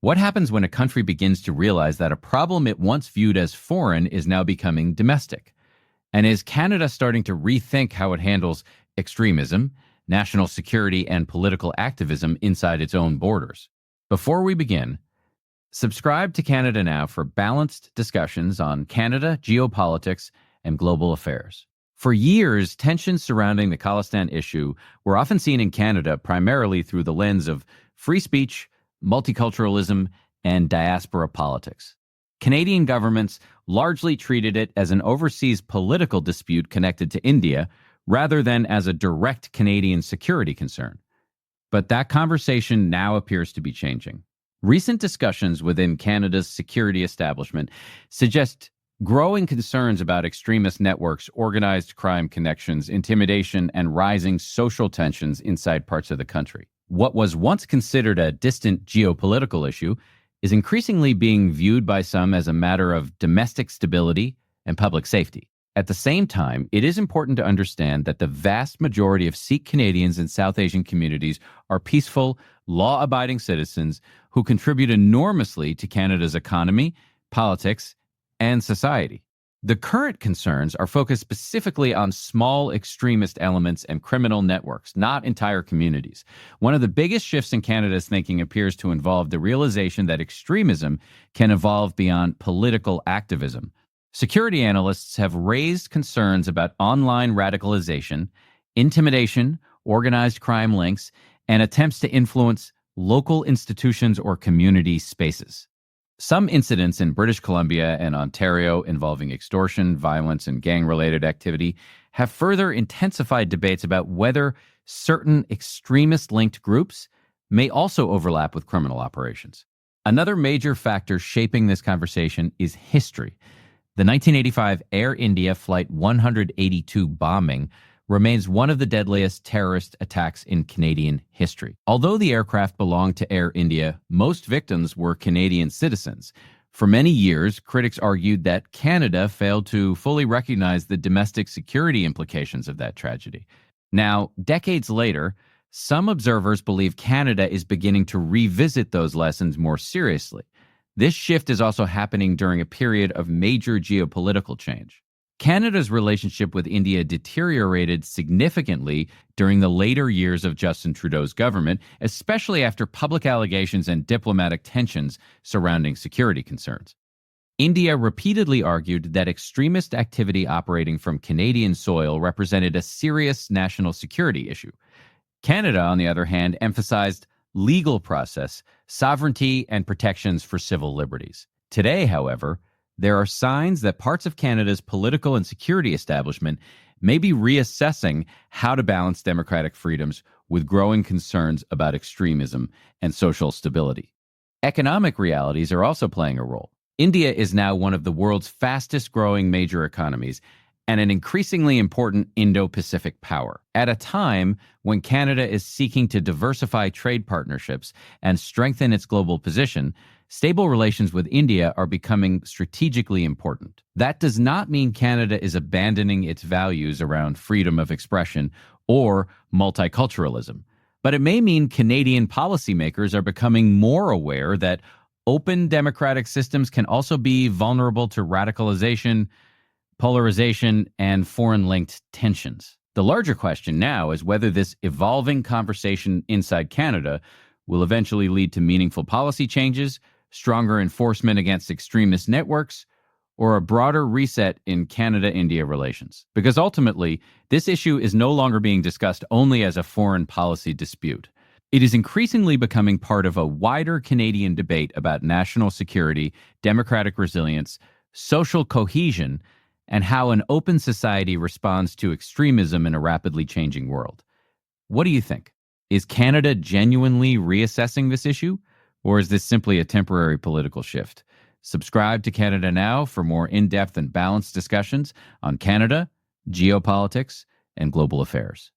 What happens when a country begins to realize that a problem it once viewed as foreign is now becoming domestic? And is Canada starting to rethink how it handles extremism, national security, and political activism inside its own borders? Before we begin, subscribe to Canada Now for balanced discussions on Canada, geopolitics, and global affairs. For years, tensions surrounding the Khalistan issue were often seen in Canada primarily through the lens of free speech, multiculturalism, and diaspora politics. Canadian governments largely treated it as an overseas political dispute connected to India rather than as a direct Canadian security concern. But that conversation now appears to be changing. Recent discussions within Canada's security establishment suggest growing concerns about extremist networks, organized crime connections, intimidation, and rising social tensions inside parts of the country. What was once considered a distant geopolitical issue is increasingly being viewed by some as a matter of domestic stability and public safety. At the same time, it is important to understand that the vast majority of Sikh Canadians and South Asian communities are peaceful, law-abiding citizens who contribute enormously to Canada's economy, politics, and society. The current concerns are focused specifically on small extremist elements and criminal networks, not entire communities. One of the biggest shifts in Canada's thinking appears to involve the realization that extremism can evolve beyond political activism. Security analysts have raised concerns about online radicalization, intimidation, organized crime links, and attempts to influence local institutions or community spaces. Some incidents in British Columbia and Ontario involving extortion, violence, and gang-related activity have further intensified debates about whether certain extremist-linked groups may also overlap with criminal operations. Another major factor shaping this conversation is history. The 1985 Air India Flight 182 bombing remains one of the deadliest terrorist attacks in Canadian history. Although the aircraft belonged to Air India, most victims were Canadian citizens. For many years, critics argued that Canada failed to fully recognize the domestic security implications of that tragedy. Now, decades later, some observers believe Canada is beginning to revisit those lessons more seriously. This shift is also happening during a period of major geopolitical change. Canada's relationship with India deteriorated significantly during the later years of Justin Trudeau's government, especially after public allegations and diplomatic tensions surrounding security concerns. India repeatedly argued that extremist activity operating from Canadian soil represented a serious national security issue. Canada, on the other hand, emphasized legal process, sovereignty, and protections for civil liberties. Today, however, there are signs that parts of Canada's political and security establishment may be reassessing how to balance democratic freedoms with growing concerns about extremism and social stability. Economic realities are also playing a role. India is now one of the world's fastest-growing major economies and an increasingly important Indo-Pacific power. At a time when Canada is seeking to diversify trade partnerships and strengthen its global position, stable relations with India are becoming strategically important. That does not mean Canada is abandoning its values around freedom of expression or multiculturalism, but it may mean Canadian policymakers are becoming more aware that open democratic systems can also be vulnerable to radicalization, polarization, and foreign-linked tensions. The larger question now is whether this evolving conversation inside Canada will eventually lead to meaningful policy changes, stronger enforcement against extremist networks, or a broader reset in Canada-India relations. Because ultimately, this issue is no longer being discussed only as a foreign policy dispute. It is increasingly becoming part of a wider Canadian debate about national security, democratic resilience, social cohesion, and how an open society responds to extremism in a rapidly changing world. What do you think? Is Canada genuinely reassessing this issue? Or is this simply a temporary political shift? Subscribe to Canada Now for more in-depth and balanced discussions on Canada, geopolitics, and global affairs.